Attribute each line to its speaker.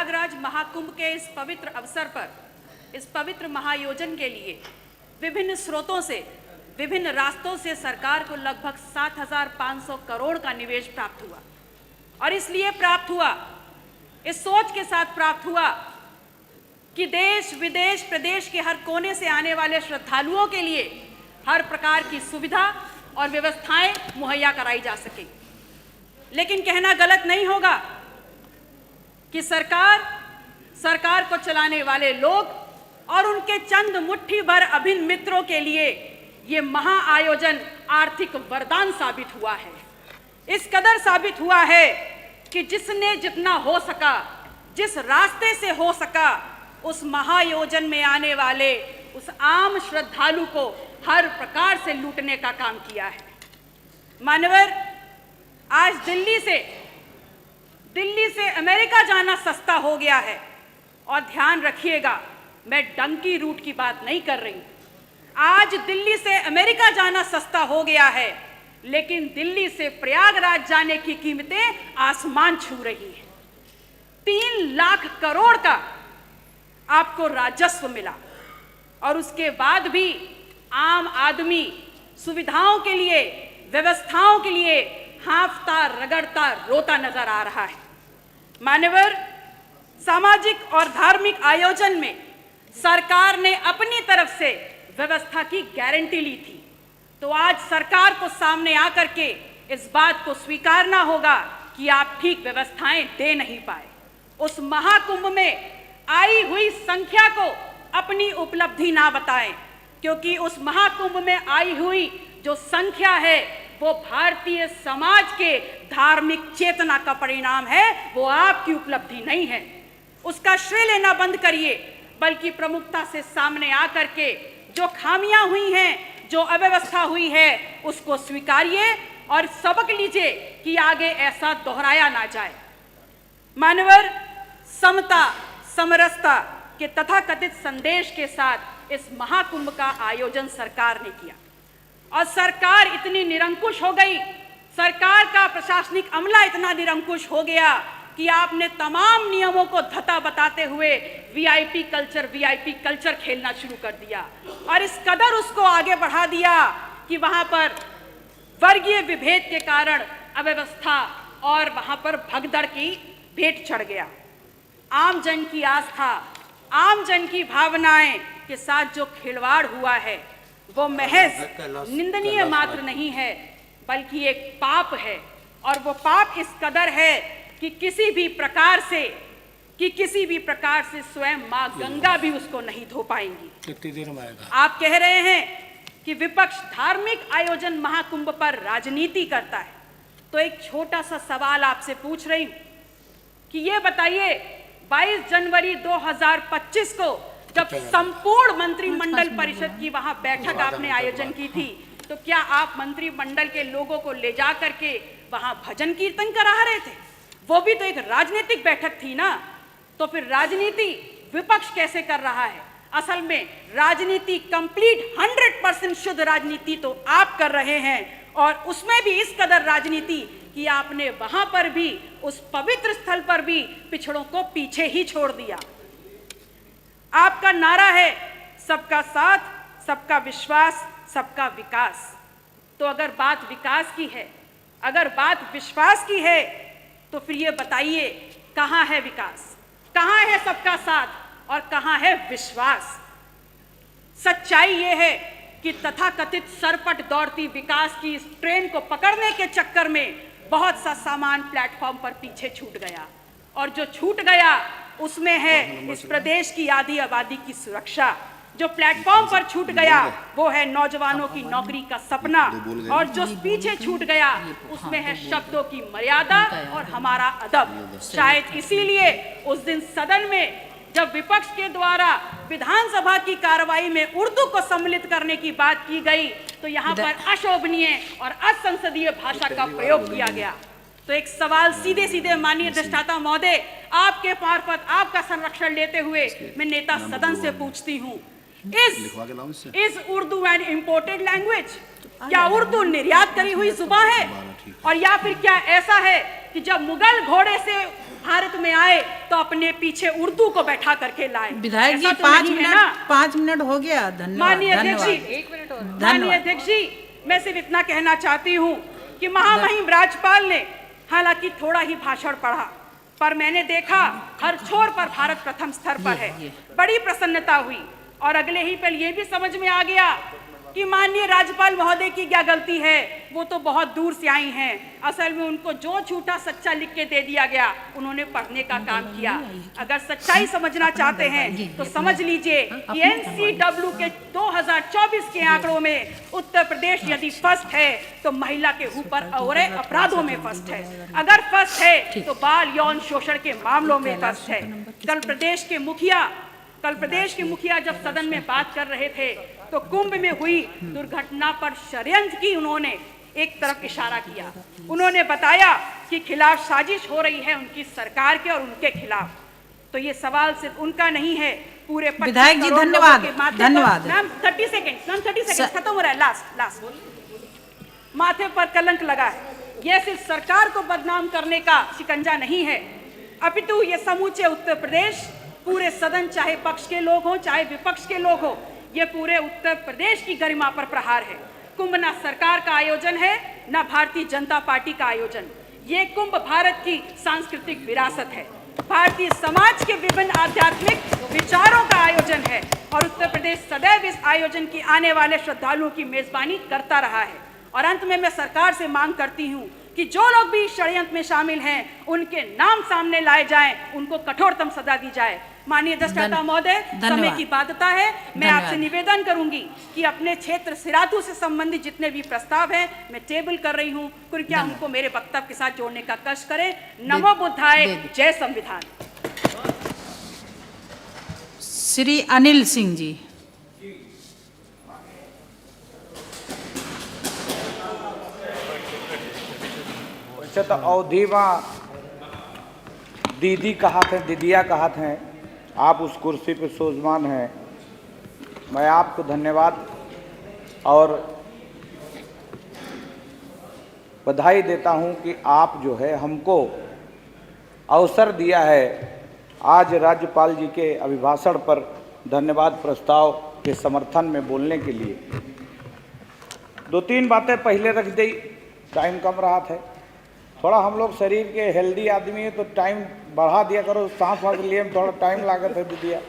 Speaker 1: प्रयागराज महाकुंभ के इस पवित्र अवसर पर, इस पवित्र महाआयोजन के लिए विभिन्न स्रोतों से, विभिन्न रास्तों से सरकार को लगभग 7,500 करोड़ का निवेश प्राप्त हुआ। और इसलिए प्राप्त हुआ, इस सोच के साथ प्राप्त हुआ कि देश विदेश प्रदेश के हर कोने से आने वाले श्रद्धालुओं के लिए हर प्रकार की सुविधा और व्यवस्थाएं मुहैया कराई जा सके। लेकिन कहना गलत नहीं होगा कि सरकार को चलाने वाले लोग और उनके चंद मुट्ठी भर अभिन्न मित्रों के लिए ये महाआयोजन आर्थिक वरदान साबित हुआ है। इस कदर साबित हुआ है कि जिसने जितना हो सका, जिस रास्ते से हो सका, उस महाआयोजन में आने वाले उस आम श्रद्धालु को हर प्रकार से लूटने का काम किया है। मान्यवर, आज दिल्ली से अमेरिका जाना सस्ता हो गया है। और ध्यान रखिएगा, मैं डंकी रूट की बात नहीं कर रही। आज दिल्ली से अमेरिका जाना सस्ता हो गया है, लेकिन दिल्ली से प्रयागराज जाने की कीमतें आसमान छू रही हैं। 3 लाख करोड़ का आपको राजस्व मिला और उसके बाद भी आम आदमी सुविधाओं के लिए, व्यवस्थाओं के लिए हांफता रगड़ता रोता नजर आ रहा है। मान्यवर, सामाजिक और धार्मिक आयोजन में सरकार ने अपनी तरफ से व्यवस्था की गारंटी ली थी, तो आज सरकार को सामने आकर के इस बात को स्वीकारना होगा कि आप ठीक व्यवस्थाएं दे नहीं पाए। उस महाकुंभ में आई हुई संख्या को अपनी उपलब्धि ना बताएं, क्योंकि उस महाकुंभ में आई हुई जो संख्या है वो भारतीय समाज के धार्मिक चेतना का परिणाम है, वो आपकी उपलब्धि नहीं है। उसका श्रेय लेना बंद करिए, बल्कि प्रमुखता से सामने आकर के जो खामियां हुई हैं, जो अव्यवस्था हुई है, उसको स्वीकारिए और सबक लीजिए कि आगे ऐसा दोहराया ना जाए। मानवर, समता समरसता के तथाकथित संदेश के साथ इस महाकुंभ का आयोजन सरकार ने किया। और सरकार इतनी निरंकुश हो गई, सरकार का प्रशासनिक अमला इतना निरंकुश हो गया कि आपने तमाम नियमों को धता बताते हुए वीआईपी कल्चर खेलना शुरू कर दिया। और इस कदर उसको आगे बढ़ा दिया कि वहां पर वर्गीय विभेद के कारण अव्यवस्था और वहां पर भगदड़ की भेंट चढ़ गया। आम जन की आस्था, आम जन की भावनाएं के साथ जो खिलवाड़ हुआ है वो महज निंदनीय मात्र नहीं है, बल्कि एक पाप है। और वो पाप इस कदर है कि किसी भी प्रकार से स्वयं मां गंगा भी उसको नहीं धो पाएंगी।
Speaker 2: कितनी देर में आएगा?
Speaker 1: आप कह रहे हैं कि विपक्ष धार्मिक आयोजन महाकुंभ पर राजनीति करता है, तो एक छोटा सा सवाल आपसे पूछ रही हूं कि ये बताइए, 22 जनवरी 2025 को जब संपूर्ण मंत्रिमंडल परिषद की वहां बैठक आपने आयोजन की थी, तो क्या आप मंत्रिमंडल के लोगों को ले जा करके वहां भजन कीर्तन करा रहे थे? वो भी तो एक राजनीतिक बैठक थी ना। तो फिर राजनीति विपक्ष कैसे कर रहा है? असल में राजनीति कंप्लीट 100% शुद्ध राजनीति तो आप कर रहे हैं, और उसमें भी इस कदर राजनीति कि आपने वहां पर भी, उस पवित्र स्थल पर भी पिछड़ों को पीछे ही छोड़ दिया। आपका नारा है सबका साथ, सबका विश्वास, सबका विकास। तो अगर बात विकास की है, अगर बात विश्वास की है, तो फिर ये बताइए कहां है विकास, कहां है सबका साथ और कहां है विश्वास? सच्चाई ये है कि तथाकथित सरपट दौड़ती विकास की इस ट्रेन को पकड़ने के चक्कर में बहुत सा सामान प्लेटफॉर्म पर पीछे छूट गया, और जो छूट गया उसमें है इस प्रदेश की आधी आबादी की सुरक्षा। जो प्लेटफॉर्म पर छूट गया वो है नौजवानों की नौकरी का सपना, और जो पीछे छूट गया उसमें है शब्दों की मर्यादा और हमारा अदब। शायद इसीलिए उस दिन सदन में जब विपक्ष के द्वारा विधानसभा की कार्रवाई में उर्दू को सम्मिलित करने की बात की गई, तो यहाँ पर अशोभनीय और असंसदीय भाषा का प्रयोग किया गया। तो एक सवाल सीधे सीधे माननीय अधिष्ठाता महोदय, आपके मार्फत आपका संरक्षण लेते हुए मैं नेता सदन से पूछती हूँ, is Urdu an imported language? क्या उर्दू निर्यात करी हुई जुबान है? और या फिर क्या ऐसा है कि जब मुगल घोड़े से भारत में आए तो अपने पीछे उर्दू को बैठा करके लाए।
Speaker 2: विधायक जी,
Speaker 1: ऐसा तो
Speaker 2: 5
Speaker 1: नहीं है
Speaker 2: मिनट
Speaker 1: ना?
Speaker 2: 5 मिनट हो गया। धन्यवाद।
Speaker 1: माननीय अध्यक्ष जी,
Speaker 2: धन्यवाद।
Speaker 1: माननीय अध्यक्ष जी, मैं सिर्फ इतना कहना चाहती हूँ कि महामहिम राज्यपाल ने हालांकि थोड़ा ही भाषण पढ़ा, पर मैंने देखा हर छोर पर भारत प्रथम स्तर पर है। बड़ी प्रसन्नता हुई और अगले ही पल ये भी समझ में आ गया कि माननीय राज्यपाल महोदय की क्या गलती है। वो तो बहुत दूर से आई हैं। असल में उनको जो झूठा सच्चा लिख के दे दिया गया, उन्होंने पढ़ने का काम किया। अगर सच्चाई समझना चाहते हैं तो समझ लीजिए कि NCW के 2024 के आंकड़ों में उत्तर प्रदेश यदि फर्स्ट है तो महिला के ऊपर और अपराधों में फर्स्ट है। अगर फर्स्ट है तो बाल यौन शोषण के मामलों में फर्स्ट है। कल प्रदेश के मुखिया जब सदन में बात कर रहे थे तो कुंभ में हुई दुर्घटना पर षड्यंत्र की उन्होंने एक तरफ इशारा किया। उन्होंने बताया कि खिलाफ साजिश हो रही है उनकी सरकार के और उनके खिलाफ। तो ये सवाल सिर्फ उनका नहीं है, पूरे
Speaker 2: विधायक जी धन्यवाद। धन्यवाद।
Speaker 1: 30 सेकंड खत्म हो रहा है। लास्ट माथे पर कलंक लगा है। यह सिर्फ सरकार को बदनाम करने का शिकंजा नहीं है, अपितु ये समूचे उत्तर प्रदेश, पूरे सदन, चाहे पक्ष के लोग हो चाहे विपक्ष के लोग हो, ये पूरे उत्तर प्रदेश की गरिमा पर प्रहार है। कुंभ ना सरकार का आयोजन है ना भारतीय जनता पार्टी का आयोजन। ये कुंभ भारत की सांस्कृतिक विरासत है, भारतीय समाज के विभिन्न आध्यात्मिक विचारों का आयोजन है और उत्तर प्रदेश सदैव इस आयोजन की आने वाले श्रद्धालुओं की मेजबानी करता रहा है। और अंत में मैं सरकार से मांग करती हूँ कि जो लोग भी षड्यंत्र में शामिल हैं उनके नाम सामने लाए जाएं, उनको कठोरतम सजा दी जाए। माननीय अध्यक्षता महोदय, समय की बाध्यता है, मैं आपसे निवेदन करूंगी कि अपने क्षेत्र सिराथू से संबंधित जितने भी प्रस्ताव हैं मैं टेबल कर रही हूं, कृपया उनको मेरे वक्तव्य के साथ जोड़ने का कष्ट करें। नमो बुद्धाय, जय संविधान।
Speaker 2: श्री अनिल सिंह जी।
Speaker 3: तो अवधि में दीदी कहा थे, दीदिया कहा थे, आप उस कुर्सी पे सोजमान हैं। मैं आपको धन्यवाद और बधाई देता हूं कि आप जो है हमको अवसर दिया है आज राज्यपाल जी के अभिभाषण पर धन्यवाद प्रस्ताव के समर्थन में बोलने के लिए। 2-3 बातें पहले रख दी, टाइम कम रहा था। थोड़ा हम लोग शरीर के हेल्दी आदमी है तो टाइम बढ़ा दिया करो, सांस वास लिए में थोड़ा टाइम लागत है दीदिया।